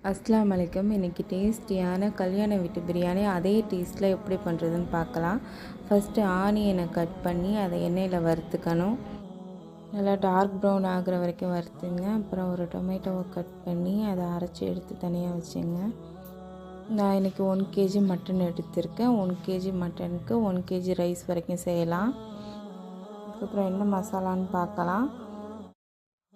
அஸ்ஸலாமு அலைக்கும். இன்றைக்கி டேஸ்டியான கல்யாண வீட்டு பிரியாணி அதே டேஸ்ட்டில் எப்படி பண்ணுறதுன்னு பார்க்கலாம். ஃபஸ்ட்டு ஆனியனை கட் பண்ணி அதை எண்ணெயில் வறுத்துக்கணும். நல்லா டார்க் ப்ரௌன் ஆகிற வரைக்கும் வறுத்துங்க. அப்புறம் ஒரு டொமேட்டோவை கட் பண்ணி அதை அரைச்சி எடுத்து தனியாக வச்சுங்க. நான் இன்றைக்கி 1 kg மட்டன் எடுத்திருக்கேன். 1 kg மட்டனுக்கு 1 kg ரைஸ் வரைக்கும் செய்யலாம். அதுக்கப்புறம் என்ன மசாலான்னு பார்க்கலாம்.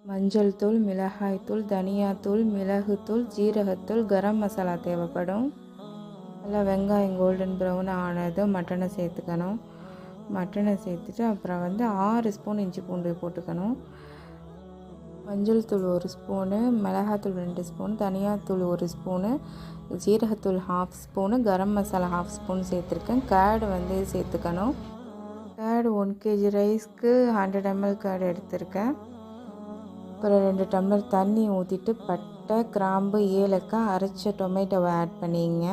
மஞ்சள் தூள், மிளகாய்த்தூள், தனியாத்தூள், மிளகுத்தூள், ஜீரகத்தூள், கரம் மசாலா தேவைப்படும். நல்லா வெங்காயம் கோல்டன் ப்ரௌன் ஆனதும் மட்டனை சேர்த்துக்கணும். மட்டனை சேர்த்துட்டு அப்புறம் 6 ஸ்பூன் இஞ்சி பூண்டு போட்டுக்கணும். மஞ்சள் தூள் 1 ஸ்பூனு, மிளகாத்தூள் 2 ஸ்பூன், தனியாத்தூள் 1 ஸ்பூனு, ஜீரகத்தூள் 1/2 ஸ்பூனு, கரம் மசாலா 1/2 ஸ்பூன் சேர்த்துருக்கேன். கேர்டு சேர்த்துக்கணும். கேர்டு 1 kg ரைஸ்க்கு 100 ml கேர்டு எடுத்திருக்கேன். அப்புறம் 2 டம்ளர் தண்ணி ஊற்றிட்டு பட்டை, கிராம்பு, ஏலக்காய், அரைச்ச டொமேட்டோவை ஆட் பண்ணிங்க.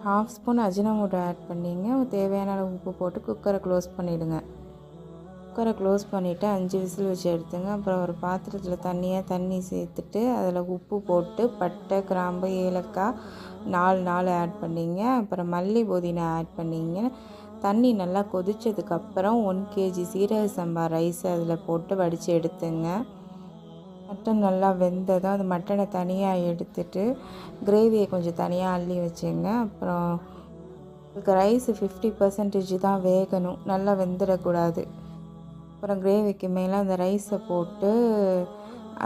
1/2 ஸ்பூன் அஜினோமோட்டோ ஆட் பண்ணிங்க. தேவையான அளவு உப்பு போட்டு குக்கரை க்ளோஸ் பண்ணிவிடுங்க. குக்கரை க்ளோஸ் பண்ணிவிட்டு 5 விசில் வச்சு எடுத்துங்க. அப்புறம் ஒரு பாத்திரத்தில் தண்ணி சேர்த்துட்டு அதில் உப்பு போட்டு பட்டை, கிராம்பு, ஏலக்காய் 4 ஆட் பண்ணிங்க. அப்புறம் மல்லி, புதினா ஆட் பண்ணிங்க. தண்ணி நல்லா கொதித்ததுக்கப்புறம் 1 kg சீரக சம்பா ரைஸ் அதில் போட்டு வடித்து எடுத்துங்க. மட்டன் நல்லா வெந்ததும் அது மட்டனை தனியாக எடுத்துட்டு கிரேவியை கொஞ்சம் தனியாக அள்ளி வச்சுங்க. அப்புறம் ரைஸ் 50% தான் வேகணும், நல்லா வெந்துடக்கூடாது. அப்புறம் கிரேவிக்கு மேலே அந்த ரைஸை போட்டு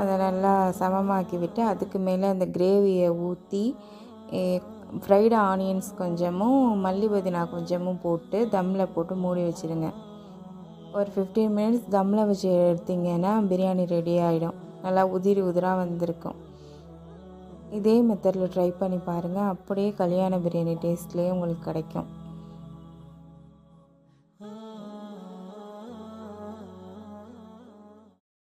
அதை நல்லா சமமாக்கி விட்டு அதுக்கு மேலே அந்த கிரேவியை ஊற்றி ஃப்ரைடு ஆனியன்ஸ் கொஞ்சமும் மல்லி புதினா கொஞ்சமும் போட்டு தம்மில் போட்டு மூடி வச்சுருங்க. ஒரு 15 minutes தம்மில் வச்சு எடுத்திங்கன்னா பிரியாணி ரெடி ஆகிடும். நல்லா உதிராக வந்திருக்கும். இதே மெத்தடில் ட்ரை பண்ணி பாருங்கள். அப்படியே கல்யாண பிரியாணி டேஸ்ட்லேயே உங்களுக்கு கிடைக்கும்.